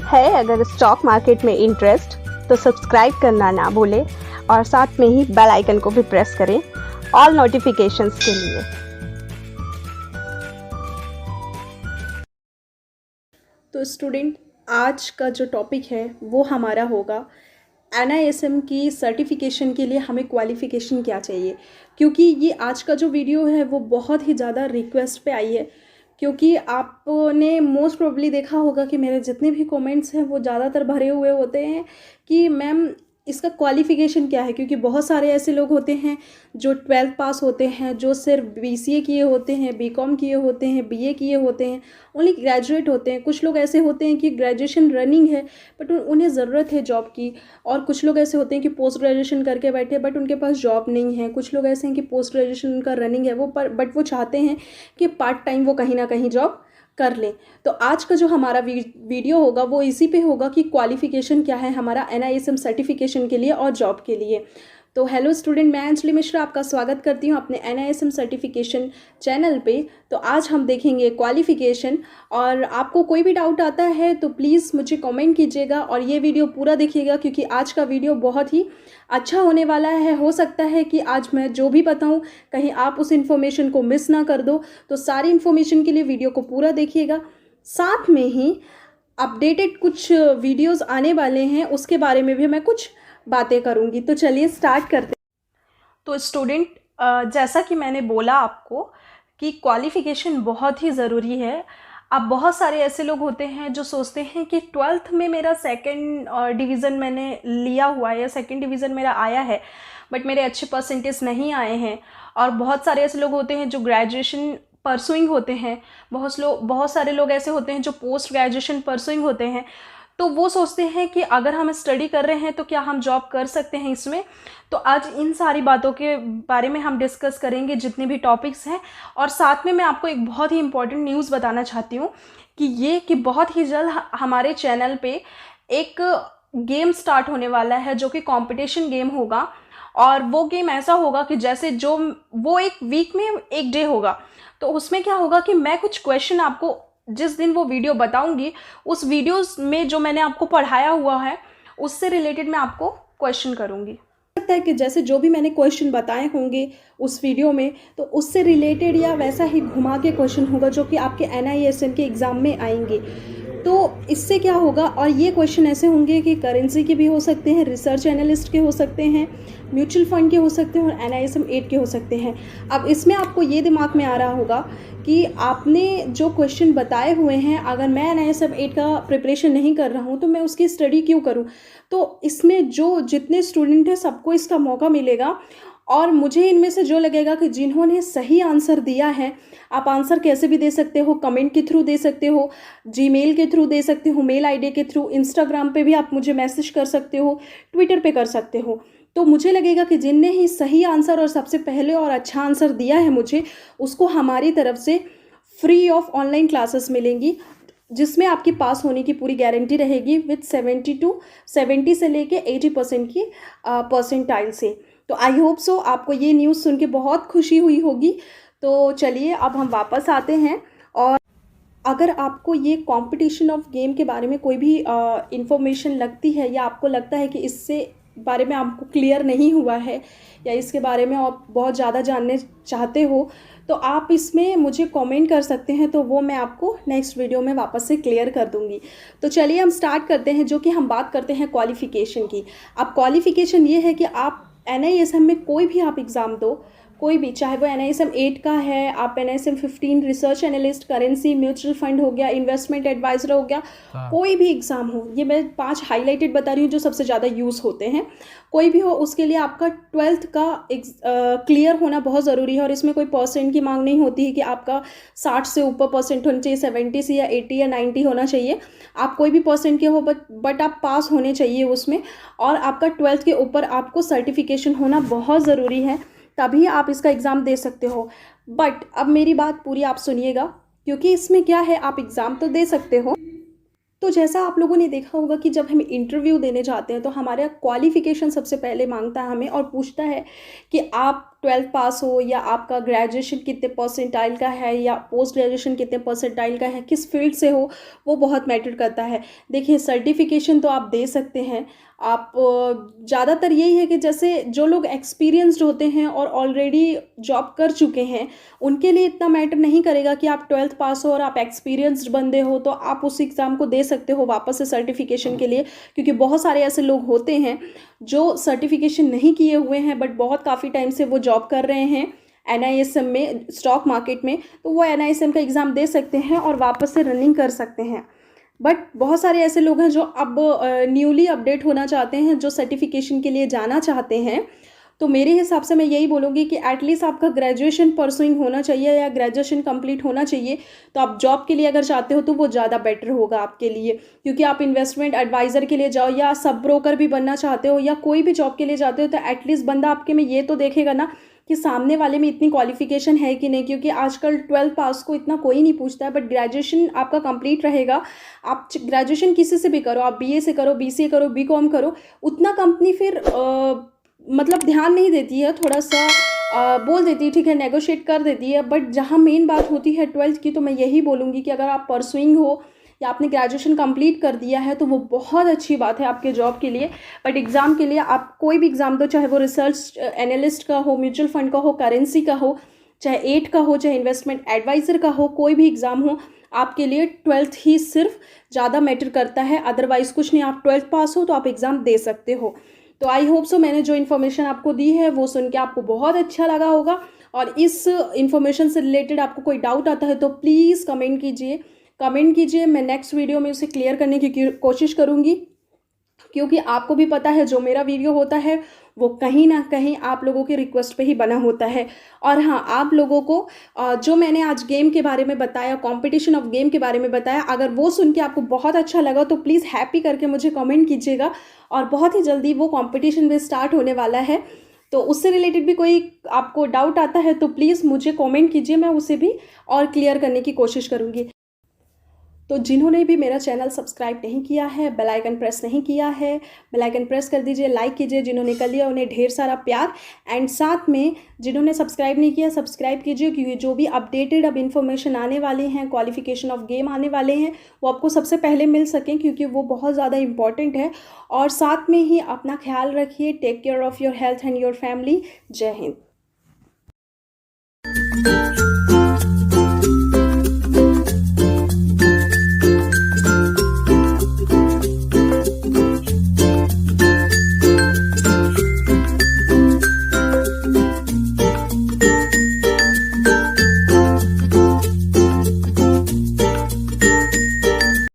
है अगर stock market में इंटरेस्ट तो सब्सक्राइब करना ना भूलें और साथ में ही बेल आइकन को भी प्रेस करें ऑल नोटिफिकेशंस के लिए। तो स्टूडेंट, आज का जो टॉपिक है वो हमारा होगा NISM की सर्टिफिकेशन के लिए हमें क्वालिफ़िकेशन क्या चाहिए। क्योंकि ये आज का जो वीडियो है वो बहुत ही ज़्यादा रिक्वेस्ट पे आई है, क्योंकि आपने मोस्ट प्रोबेबली देखा होगा कि मेरे जितने भी कमेंट्स हैं वो ज़्यादातर भरे हुए होते हैं कि मैम इसका क्वालिफ़िकेशन क्या है। क्योंकि बहुत सारे ऐसे लोग होते हैं जो 12th पास होते हैं, जो सिर्फ BCA किए होते हैं, BCom किए होते हैं, BA किए होते हैं, ओनली ग्रेजुएट होते हैं। कुछ लोग ऐसे होते हैं कि ग्रेजुएशन रनिंग है बट उन्हें ज़रूरत है जॉब की, और कुछ लोग ऐसे होते हैं कि पोस्ट ग्रेजुएशन करके बैठे बट उनके पास जॉब नहीं है। कुछ लोग ऐसे हैं कि पोस्ट ग्रेजुएशन उनका रनिंग है बट वो चाहते हैं कि पार्ट टाइम वो कहीं ना कहीं जॉब कर लें। तो आज का जो हमारा वीडियो होगा वो इसी पे होगा कि क्वालिफ़िकेशन क्या है हमारा NISM सर्टिफिकेशन के लिए और जॉब के लिए। तो हेलो स्टूडेंट, मैं अंजलि मिश्रा आपका स्वागत करती हूँ अपने NISM सर्टिफिकेशन चैनल पे। तो आज हम देखेंगे क्वालिफ़िकेशन, और आपको कोई भी डाउट आता है तो प्लीज़ मुझे कमेंट कीजिएगा और ये वीडियो पूरा देखिएगा, क्योंकि आज का वीडियो बहुत ही अच्छा होने वाला है। हो सकता है कि आज मैं जो भी बताऊँ कहीं आप उस इन्फॉर्मेशन को मिस ना कर दो, तो सारी इन्फॉर्मेशन के लिए वीडियो को पूरा देखिएगा। साथ में ही अपडेटेड कुछ वीडियोस आने वाले हैं, उसके बारे में भी मैं कुछ बातें करूंगी। तो चलिए स्टार्ट करते हैं। तो स्टूडेंट, जैसा कि मैंने बोला आपको कि क्वालिफ़िकेशन बहुत ही ज़रूरी है। अब बहुत सारे ऐसे लोग होते हैं जो सोचते हैं कि 12th में मेरा सेकंड डिवीज़न मैंने लिया हुआ है या सेकंड डिवीज़न मेरा आया है बट मेरे अच्छे परसेंटेज नहीं आए हैं। और बहुत सारे ऐसे लोग होते हैं जो ग्रेजुएशन परसुइंग होते हैं, बहुत सारे लोग ऐसे होते हैं जो पोस्ट ग्रेजुएशन परसुइंग होते हैं। तो वो सोचते हैं कि अगर हम स्टडी कर रहे हैं तो क्या हम जॉब कर सकते हैं इसमें। तो आज इन सारी बातों के बारे में हम डिस्कस करेंगे, जितने भी टॉपिक्स हैं। और साथ में मैं आपको एक बहुत ही इम्पॉर्टेंट न्यूज़ बताना चाहती हूँ कि बहुत ही जल्द हमारे चैनल पे एक गेम स्टार्ट होने वाला है जो कि कंपटीशन गेम होगा। और वो गेम ऐसा होगा कि जैसे जो वो एक वीक में एक डे होगा। तो उसमें क्या होगा कि मैं कुछ क्वेश्चन आपको जिस दिन वो वीडियो बताऊंगी उस वीडियोस में जो मैंने आपको पढ़ाया हुआ है उससे रिलेटेड मैं आपको क्वेश्चन करूंगी। लगता है कि जैसे जो भी मैंने क्वेश्चन बताए होंगे उस वीडियो में, तो उससे रिलेटेड या वैसा ही घुमा के क्वेश्चन होगा जो कि आपके NISM के एग्ज़ाम में आएंगे। तो इससे क्या होगा, और ये क्वेश्चन ऐसे होंगे कि करेंसी के भी हो सकते हैं, रिसर्च एनालिस्ट के हो सकते हैं, म्यूचुअल फंड के हो सकते हैं और NISM 8 के हो सकते हैं। अब इसमें आपको ये दिमाग में आ रहा होगा कि आपने जो क्वेश्चन बताए हुए हैं, अगर मैं NISM 8 का प्रिपरेशन नहीं कर रहा हूँ तो मैं उसकी स्टडी क्यों करूँ। तो इसमें जो जितने स्टूडेंट हैं सबको इसका मौका मिलेगा, और मुझे इनमें से जो लगेगा कि जिन्होंने सही आंसर दिया है, आप आंसर कैसे भी दे सकते हो, कमेंट के थ्रू दे सकते हो, जीमेल के थ्रू दे सकते हो, मेल आईडी के थ्रू, इंस्टाग्राम पे भी आप मुझे मैसेज कर सकते हो, ट्विटर पे कर सकते हो। तो मुझे लगेगा कि जिनने ही सही आंसर और सबसे पहले और अच्छा आंसर दिया है मुझे, उसको हमारी तरफ से फ्री ऑफ ऑनलाइन क्लासेस मिलेंगी, जिसमें आपकी पास होने की पूरी गारंटी रहेगी विद 70 से लेके 80% की परसेंटाइल से। तो आई होप सो आपको ये न्यूज़ सुन के बहुत खुशी हुई होगी। तो चलिए अब हम वापस आते हैं। और अगर आपको ये कंपटीशन ऑफ गेम के बारे में कोई भी इंफॉर्मेशन लगती है, या आपको लगता है कि इससे बारे में आपको क्लियर नहीं हुआ है, या इसके बारे में आप बहुत ज़्यादा जानने चाहते हो, तो आप इसमें मुझे कमेंट कर सकते हैं, तो वो मैं आपको नेक्स्ट वीडियो में वापस से क्लियर कर दूंगी। तो चलिए हम स्टार्ट करते हैं, जो कि हम बात करते हैं क्वालिफ़िकेशन की। अब क्वालिफ़िकेशन ये है कि आप NISM में कोई भी आप एग्ज़ाम दो, कोई भी, चाहे वो NISM 8 का है, आप NISM 15 research analyst, currency, mutual fund हो गया, इन्वेस्टमेंट एडवाइज़र हो गया, कोई भी एग्ज़ाम हो, ये मैं 5 हाईलाइटेड बता रही हूँ जो सबसे ज़्यादा यूज़ होते हैं, कोई भी हो, उसके लिए आपका 12th का क्लियर होना बहुत ज़रूरी है। और इसमें कोई परसेंट की मांग नहीं होती है कि आपका 60 से ऊपर परसेंट होना चाहिए, 70 से या 80 या 90 होना चाहिए। आप कोई भी परसेंट के हो बट आप पास होने चाहिए उसमें, और आपका 12th के ऊपर आपको सर्टिफिकेशन होना बहुत ज़रूरी है, तभी आप इसका एग्ज़ाम दे सकते हो। बट अब मेरी बात पूरी आप सुनिएगा, क्योंकि इसमें क्या है, आप एग्ज़ाम तो दे सकते हो। तो जैसा आप लोगों ने देखा होगा कि जब हम इंटरव्यू देने जाते हैं तो हमारा क्वालिफ़िकेशन सबसे पहले मांगता है हमें, और पूछता है कि आप ट्वेल्थ पास हो या आपका ग्रेजुएशन कितने परसेंटाइल का है या पोस्ट ग्रेजुएशन कितने परसेंटाइल का है, किस फील्ड से हो, वो बहुत मैटर करता है। देखिए सर्टिफिकेशन तो आप दे सकते हैं, आप ज़्यादातर यही है कि जैसे जो लोग एक्सपीरियंस्ड होते हैं और ऑलरेडी जॉब कर चुके हैं उनके लिए इतना मैटर नहीं करेगा कि आप ट्वेल्थ पास हो और आप एक्सपीरियंस्ड बंदे हो तो आप उस एग्ज़ाम को दे सकते हो वापस से सर्टिफिकेशन के लिए, क्योंकि बहुत सारे ऐसे लोग होते हैं जो सर्टिफिकेशन नहीं किए हुए हैं बट बहुत काफ़ी टाइम से वो जॉब कर रहे हैं NISM में, स्टॉक मार्केट में, तो वो NISM का एग्ज़ाम दे सकते हैं और वापस से रनिंग कर सकते हैं। बट बहुत सारे ऐसे लोग हैं जो अब न्यूली अपडेट होना चाहते हैं, जो सर्टिफिकेशन के लिए जाना चाहते हैं। तो मेरे हिसाब से मैं यही बोलूँगी कि एटलीस्ट आपका ग्रेजुएशन परसुइंग होना चाहिए या ग्रेजुएशन कंप्लीट होना चाहिए। तो आप जॉब के लिए अगर चाहते हो तो वो ज़्यादा बेटर होगा आपके लिए, क्योंकि आप इन्वेस्टमेंट एडवाइज़र के लिए जाओ या सब ब्रोकर भी बनना चाहते हो या कोई भी जॉब के लिए जाते हो तो एटलीस्ट बंदा आपके में ये तो देखेगा ना कि सामने वाले में इतनी क्वालिफिकेशन है कि नहीं, क्योंकि आजकल 12 पास को इतना कोई नहीं पूछता है, बट ग्रेजुएशन आपका कंप्लीट रहेगा। आप ग्रेजुएशन किसी से भी करो, आप BA से करो, BCA करो, BCom करो, उतना कंपनी फिर मतलब ध्यान नहीं देती है, थोड़ा सा बोल देती है ठीक है, नेगोशिएट कर देती है। बट जहाँ मेन बात होती है 12th की, तो मैं यही बोलूँगी कि अगर आप परसुइंग हो या आपने ग्रेजुएशन कंप्लीट कर दिया है तो वो बहुत अच्छी बात है आपके जॉब के लिए। बट एग्ज़ाम के लिए आप कोई भी एग्ज़ाम दो, चाहे वो रिसर्च एनालिस्ट का हो, म्यूचुअल फंड का हो, करेंसी का हो, चाहे 8 का हो, चाहे इन्वेस्टमेंट एडवाइज़र का हो, कोई भी एग्ज़ाम हो, आपके लिए 12th ही सिर्फ ज़्यादा मैटर करता है, अदरवाइज़ कुछ नहीं। आप 12th पास हो तो आप एग्ज़ाम दे सकते हो। तो आई होप सो मैंने जो इन्फॉर्मेशन आपको दी है वो सुन के आपको बहुत अच्छा लगा होगा, और इस इन्फॉर्मेशन से रिलेटेड आपको कोई डाउट आता है तो प्लीज़ कमेंट कीजिए। मैं नेक्स्ट वीडियो में उसे क्लियर करने की कोशिश करूँगी, क्योंकि आपको भी पता है जो मेरा वीडियो होता है वो कहीं ना कहीं आप लोगों की रिक्वेस्ट पे ही बना होता है। और हाँ, आप लोगों को जो मैंने आज गेम के बारे में बताया, कंपटीशन ऑफ गेम के बारे में बताया, अगर वो सुन के आपको बहुत अच्छा लगा तो प्लीज़ हैप्पी करके मुझे कमेंट कीजिएगा। और बहुत ही जल्दी वो कॉम्पिटिशन भी स्टार्ट होने वाला है, तो उससे रिलेटेड भी कोई आपको डाउट आता है तो प्लीज़ मुझे कमेंट कीजिए, मैं उसे भी और क्लियर करने की कोशिश करूँगी। तो जिन्होंने भी मेरा चैनल सब्सक्राइब नहीं किया है, बेल आइकन प्रेस नहीं किया है, बेल आइकन प्रेस कर दीजिए, लाइक कीजिए। जिन्होंने कर लिया उन्हें ढेर सारा प्यार, एंड साथ में जिन्होंने सब्सक्राइब नहीं किया सब्सक्राइब कीजिए, क्योंकि जो भी अपडेटेड अब इन्फॉर्मेशन आने वाले हैं, क्वालिफिकेशन ऑफ गेम आने वाले हैं, वो आपको सबसे पहले मिल सकें, क्योंकि वो बहुत ज़्यादा इंपॉर्टेंट है। और साथ में ही अपना ख्याल रखिए, take care of your health and your family. जय हिंद।